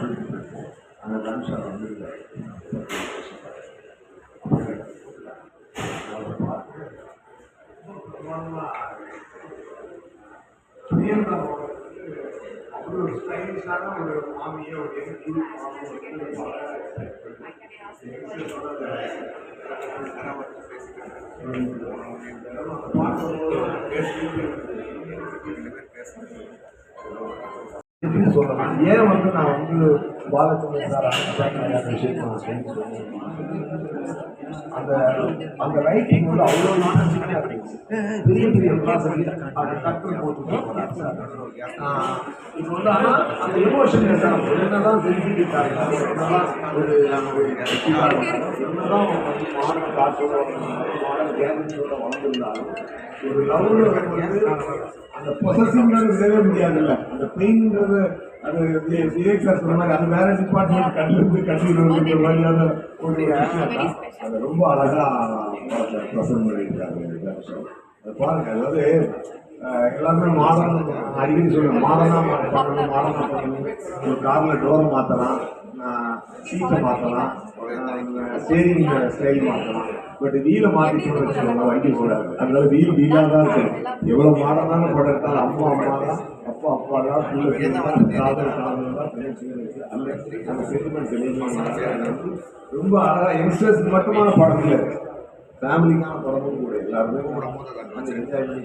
சொல்லிட்டு இருக்கோம். அந்த தனுஷார் வந்துருக்காரு. ஒரு ஸ்டைலிஷான ஒரு மாமியை ஒரு சொல்லலாம். ஏன் வந்து நான் வந்து பாலச்சந்திரன் சார் விஷயத்தை நான் சொல்லி அந்த அந்த ரைட்டிங் வந்து அவ்வளோ நாலேஜாக பெரிய பெரிய அது டக்குனு போட்டு இப்போ வந்து ஆனால் அந்த எமோஷன் என்னதான் செஞ்சுக்கிட்டாங்க ஒரு என்னதான் மாடல் காற்றோட மாடல் கேரக்டரோட வளர்ந்துருந்தாலும் ஒரு லவ்ல வந்து அந்த பொசசிவ்ன்றது விடவே முடியாதுல்ல. அந்த பெயின்ன்றது அது விவேக் சார் சொன்ன மாதிரி அது வேற டிபார்ட்மெண்ட் கண்ணிலிருந்து கட்டிடுற மாதிரியான ஒரு விஷயம் அதை ரொம்ப அழகா ப்ரெசென்ட் பண்ணியிருக்காங்க. அதை பாருங்க, அதாவது எல்லாருமே மாடர்ன் அடிக்கடி சொல்லுவேன், மாடர்னாக பண்ணணும், மாடர்னாக பண்ணணும். ஒரு காரில் டோரை மாற்றலாம், சீட்டை மாற்றலாம், ஸ்டேரிங் ஸ்டைல் மாற்றலாம். பட் வீலை மாற்றிக்கணும்னு வச்சுக்கோங்க, வண்டி கூடாது. அதனால வீலாக தான் இருக்கும். எவ்வளோ மாடர்னான படம் எடுத்தாலும் அம்மா அம்மா தான், அப்பா அப்பா தான், காதல் காதல் தான் அந்த சென்டிமெண்ட் எதுவுமே ரொம்ப அழகாக யங்ஸ்டர்ஸ் மட்டுமான படம் இல்லை, ஃபேமிலிக்கான படமும் கூட எல்லாருமே என்ஜாய் பண்ணி